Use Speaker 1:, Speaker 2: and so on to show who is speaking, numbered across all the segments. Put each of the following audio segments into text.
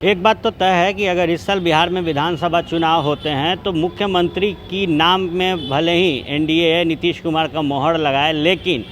Speaker 1: एक बात तो तय है कि अगर इस साल बिहार में विधानसभा चुनाव होते हैं तो मुख्यमंत्री की नाम में भले ही एनडीए नीतीश कुमार का मोहर लगाए, लेकिन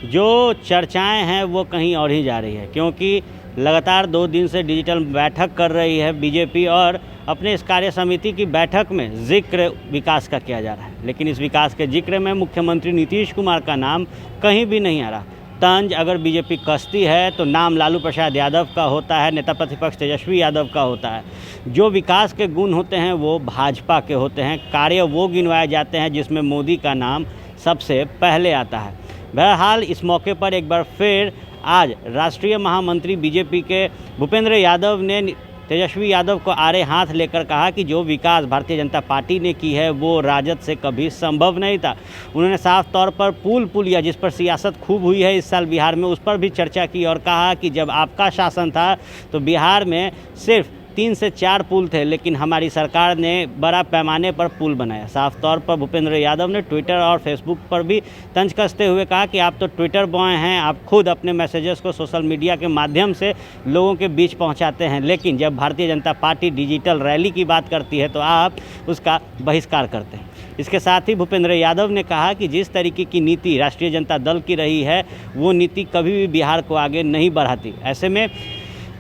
Speaker 1: जो चर्चाएं हैं वो कहीं और ही जा रही है, क्योंकि लगातार 2 दिन से डिजिटल बैठक कर रही है बीजेपी और अपने इस कार्य समिति की बैठक में जिक्र विकास का किया जा रहा है, लेकिन इस विकास के जिक्र में मुख्यमंत्री नीतीश कुमार का नाम कहीं भी नहीं आ रहा। तंज अगर बीजेपी कसती है तो नाम लालू प्रसाद यादव का होता है, नेता प्रतिपक्ष तेजस्वी यादव का होता है। जो विकास के गुण होते हैं वो भाजपा के होते हैं, कार्य वो गिनवाए जाते हैं जिसमें मोदी का नाम सबसे पहले आता है। बहरहाल इस मौके पर एक बार फिर आज राष्ट्रीय महामंत्री बीजेपी के भूपेंद्र यादव ने तेजस्वी यादव को आड़े हाथ लेकर कहा कि जो विकास भारतीय जनता पार्टी ने की है वो राजद से कभी संभव नहीं था। उन्होंने साफ तौर पर पुल या जिस पर सियासत खूब हुई है इस साल बिहार में, उस पर भी चर्चा की और कहा कि जब आपका शासन था तो बिहार में सिर्फ 3 से 4 पुल थे, लेकिन हमारी सरकार ने बड़ा पैमाने पर पुल बनाया। साफ तौर पर भूपेंद्र यादव ने ट्विटर और फेसबुक पर भी तंज कसते हुए कहा कि आप तो ट्विटर बॉय हैं, आप खुद अपने मैसेजेस को सोशल मीडिया के माध्यम से लोगों के बीच पहुंचाते हैं, लेकिन जब Bharatiya Janata party digital rally की बात करती है तो आप उसका बहिष्कार करते हैं। इसके साथ ही भूपेंद्र यादव ने कहा कि जिस तरीके की नीति राष्ट्रीय जनता दल की रही है वो नीति कभी भी बिहार को आगे नहीं बढ़ाती। ऐसे में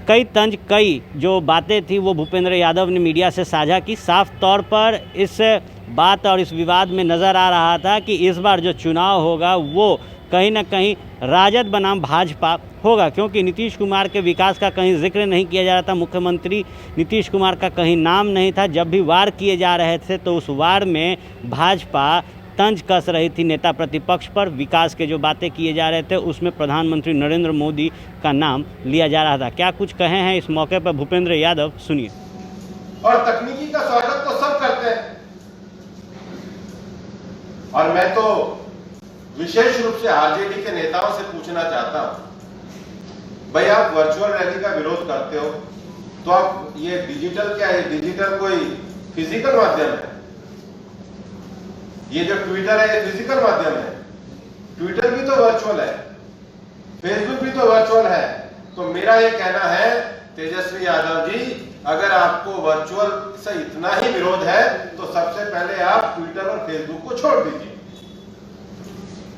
Speaker 1: कई जो बातें थी वो भूपेंद्र यादव ने मीडिया से साझा की। साफ तौर पर इस बात और इस विवाद में नज़र आ रहा था कि इस बार जो चुनाव होगा वो कहीं ना कहीं राजद बनाम भाजपा होगा, क्योंकि नीतीश कुमार के विकास का कहीं जिक्र नहीं किया जा रहा था। मुख्यमंत्री नीतीश कुमार का कहीं नाम नहीं था। जब भी वार किए जा रहे थे तो उस वार में भाजपा तंज कस रही थी नेता प्रतिपक्ष पर। विकास के जो बातें किए जा रहे थे उसमें प्रधानमंत्री नरेंद्र मोदी का नाम लिया जा रहा था। क्या कुछ कहे हैं इस मौके पर भूपेंद्र यादव, सुनिए।
Speaker 2: और तकनीकी का स्वागत तो सब करते हैं, और मैं तो विशेष रूप से आरजेडी के नेताओं से पूछना चाहता हूं, भाई आप वर्चुअल रैली का विरोध करते हो तो आप ये डिजिटल क्या है? डिजिटल कोई फिजिकल माध्यम है? ये जो ट्विटर है ये फिजिकल माध्यम है, ट्विटर भी तो वर्चुअल है, फेसबुक भी तो वर्चुअल है। तो मेरा ये कहना है तेजस्वी यादव जी, अगर आपको वर्चुअल से इतना ही विरोध है तो सबसे पहले आप ट्विटर और फेसबुक को छोड़ दीजिए।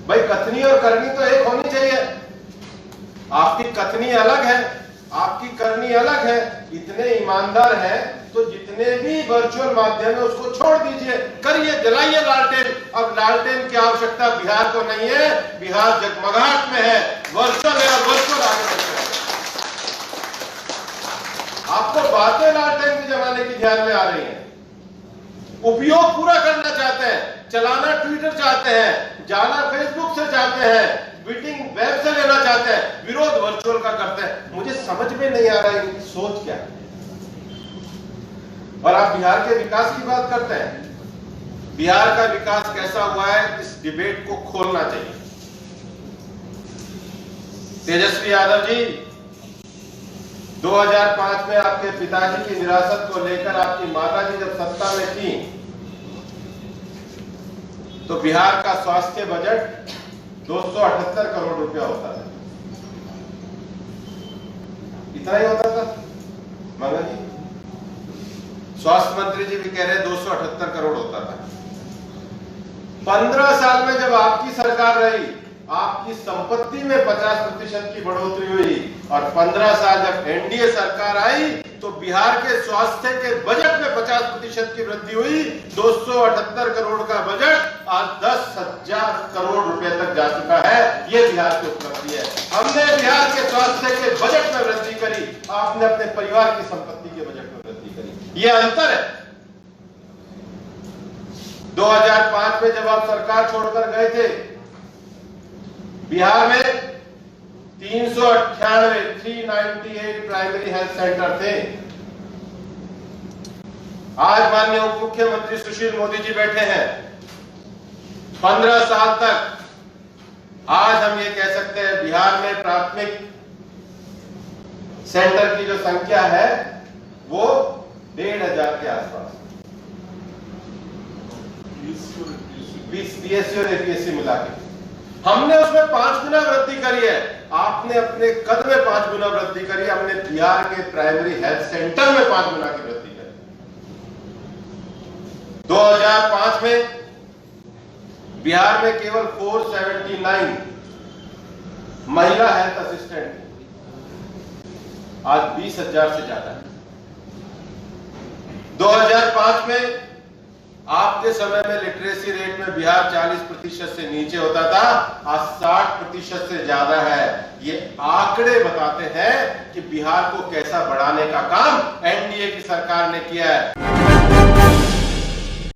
Speaker 2: भाई कथनी और करनी तो एक होनी चाहिए। आपकी कथनी अलग है, आपकी करनी अलग है। इतने ईमानदार हैं तो जितने भी वर्चुअल माध्यम है उसको छोड़ दीजिए, करिए, जलाइए लालटेन। अब लालटेन की आवश्यकता बिहार को नहीं है, बिहार जगमगाहट में है, वर्चुअल है और वर्चुअल आगे बढ़ता है। आपको बातें लालटेन के जमाने की ध्यान में आ रही हैं। उपयोग पूरा करना चाहते हैं, चलाना ट्विटर चाहते हैं, जाना फेसबुक से चाहते हैं, मीटिंग वेब से लेना चाहते हैं, विरोध वर्चुअल का करते हैं। मुझे समझ में नहीं आ रहा है इनकी सोच क्या है। और आप बिहार के विकास की बात करते हैं। बिहार का विकास कैसा हुआ है इस डिबेट को खोलना चाहिए। तेजस्वी यादव जी, 2005 में आपके पिताजी की विरासत को लेकर आपकी माताजी जब सत्ता में थी तो बिहार का स्वास्थ्य बजट 278 करोड़ रुपया होता था। इतना ही होता था मंगल जी? स्वास्थ्य मंत्री जी भी कह रहे 278 करोड़ होता था। 15 साल में जब आपकी सरकार रही, आपकी संपत्ति में 50% की बढ़ोतरी हुई, और 15 साल जब एनडीए सरकार आई तो बिहार के स्वास्थ्य के बजट में 50% की वृद्धि हुई। 278 करोड़ का बजट आज 10,000 करोड़ रुपए तक जा चुका है। ये बिहार की उपलब्धि है। हमने बिहार के स्वास्थ्य के बजट में वृद्धि करी, आपने अपने परिवार की संपत्ति के बजट में वृद्धि करी। ये अंतर है। 2005 में जब आप सरकार छोड़कर गए थे, बिहार में 398 प्राइमरी हेल्थ सेंटर थे। आज माननीय उप मुख्यमंत्री सुशील मोदी जी बैठे हैं। 15 साल तक आज हम ये कह सकते हैं बिहार में प्राथमिक सेंटर की जो संख्या है वो 1,500 के आसपास, पीएससी और एपीएससी मिला के। हमने उसमें 5 गुना वृद्धि करी। करी है, आपने अपने कद में 5 गुना वृद्धि करी, हमने बिहार के प्राइमरी हेल्थ सेंटर में 5 गुना की वृद्धि करी। 2005 में बिहार में केवल 479 महिला हेल्थ असिस्टेंट, आज 20,000 से ज्यादा है। 2005 में आपके समय में लिटरेसी रेट में बिहार 40% से नीचे होता था, आज 60% से ज्यादा है। ये आंकड़े बताते हैं कि बिहार को कैसा बढ़ाने का काम एनडीए की सरकार ने किया है।